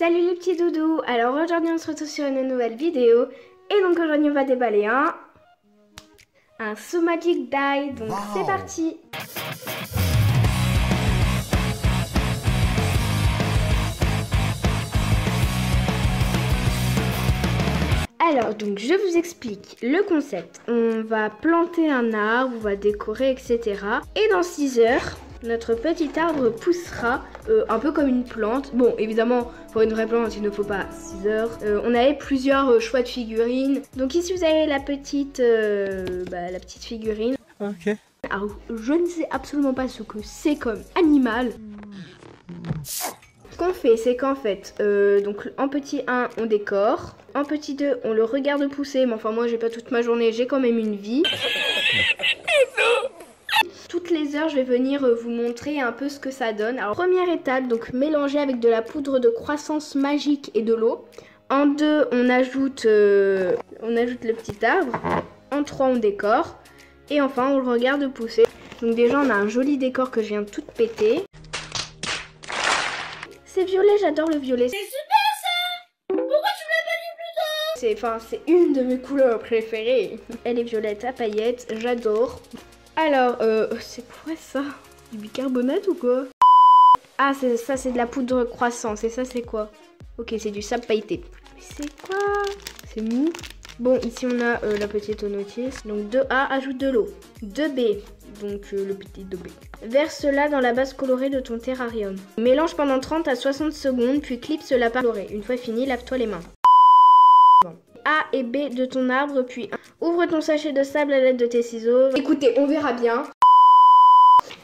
Salut les petits doudous. Alors aujourd'hui on se retrouve sur une nouvelle vidéo. Et donc aujourd'hui on va déballer un So Magic Die. Donc c'est parti. Alors donc je vous explique le concept. On va planter un arbre, on va décorer etc. Et dans 6 heures, notre petit arbre poussera un peu comme une plante. Bon, évidemment, pour une vraie plante, il ne faut pas 6 heures. On avait plusieurs choix de figurines. Donc ici, vous avez la petite figurine. Ok. Alors, je ne sais absolument pas ce que c'est comme animal. Ce qu'on fait, c'est qu'en fait, donc en petit 1, on décore. En petit 2, on le regarde pousser. Mais enfin, moi, j'ai pas toute ma journée, j'ai quand même une vie. Toutes les heures, je vais venir vous montrer un peu ce que ça donne. Alors, première étape, donc mélanger avec de la poudre de croissance magique et de l'eau. En 2, on ajoute le petit arbre. En 3, on décore. Et enfin, on le regarde pousser. Donc déjà, on a un joli décor que je viens de tout péter. C'est violet, j'adore le violet. C'est super ça! Pourquoi tu me l'as pas dit plus tôt? C'est une de mes couleurs préférées. Elle est violette à paillettes, j'adore. Alors, c'est quoi ça? Du bicarbonate ou quoi? Ah, ça c'est de la poudre de croissance. Et ça c'est quoi? Ok, c'est du sable pailleté. Mais c'est quoi? C'est mou. Bon, ici on a la petite notice. Donc 2A, ajoute de l'eau. 2B, donc le petit 2B. Verse cela dans la base colorée de ton terrarium. Mélange pendant 30 à 60 secondes, puis clipse la part colorée. Une fois fini, lave-toi les mains. A et B de ton arbre, puis ouvre ton sachet de sable à l'aide de tes ciseaux. Écoutez, on verra bien.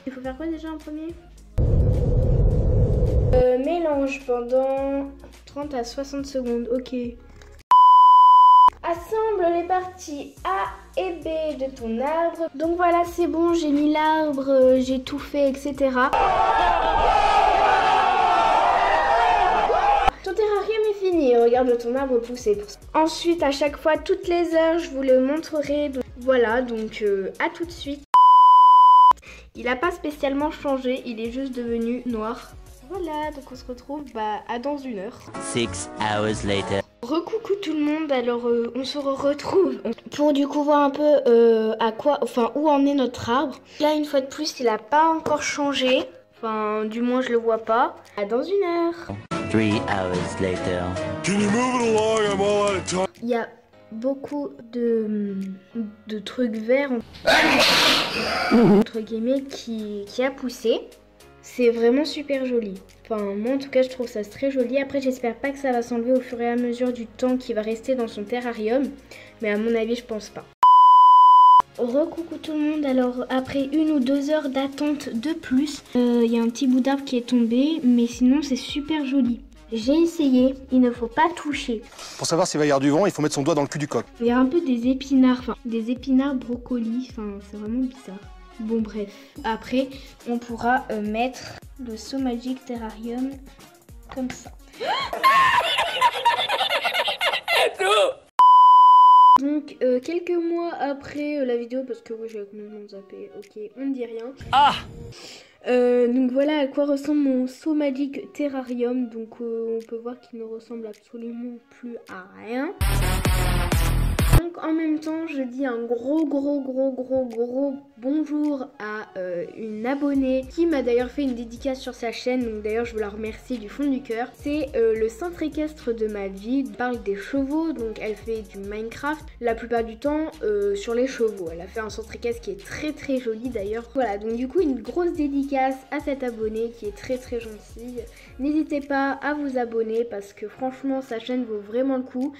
Il faut faire quoi déjà en premier? Mélange pendant 30 à 60 secondes, ok. Assemble les parties A et B de ton arbre. Donc voilà, c'est bon, j'ai mis l'arbre, j'ai tout fait, etc. Ton terrarium est fini, regarde ton arbre pousser. Ensuite, à chaque fois, toutes les heures, je vous le montrerai. Donc, voilà, donc à tout de suite. Il n'a pas spécialement changé, il est juste devenu noir. Voilà, donc on se retrouve à dans 1 heure. 6 hours later. Recoucou tout le monde, alors on se retrouve pour du coup voir un peu où en est notre arbre. Là, une fois de plus, il n'a pas encore changé. Enfin, du moins, je le vois pas. À dans 1 heure. 3 hours later. Can you move it along? I'm all out of time. Il y a beaucoup de trucs verts entre guillemets qui a poussé. C'est vraiment super joli. Enfin, moi en tout cas, je trouve ça très joli. Après, j'espère pas que ça va s'enlever au fur et à mesure du temps qui va rester dans son terrarium. Mais à mon avis, je pense pas. Recoucou tout le monde, alors après 1 ou 2 heures d'attente de plus, il y a un petit bout d'arbre qui est tombé, mais sinon c'est super joli. J'ai essayé, il ne faut pas toucher. Pour savoir s'il va y avoir du vent, il faut mettre son doigt dans le cul du coq. Il y a un peu des épinards, enfin des épinards brocolis, enfin c'est vraiment bizarre. Bon bref, après on pourra mettre le So Magic Terrarium comme ça. Donc quelques mois après la vidéo, parce que oui, j'avais complètement zappé, ok, on ne dit rien. Ah! Donc voilà à quoi ressemble mon So Magic Terrarium. Donc on peut voir qu'il ne ressemble absolument plus à rien. Donc en même temps, je dis un gros bonjour à une abonnée qui m'a d'ailleurs fait une dédicace sur sa chaîne. Donc d'ailleurs, je veux la remercier du fond du cœur. C'est le centre équestre de ma vie. Elle parle des chevaux, donc elle fait du Minecraft la plupart du temps sur les chevaux. Elle a fait un centre équestre qui est très joli d'ailleurs. Voilà, donc du coup, une grosse dédicace à cette abonnée qui est très gentille. N'hésitez pas à vous abonner parce que franchement, sa chaîne vaut vraiment le coup.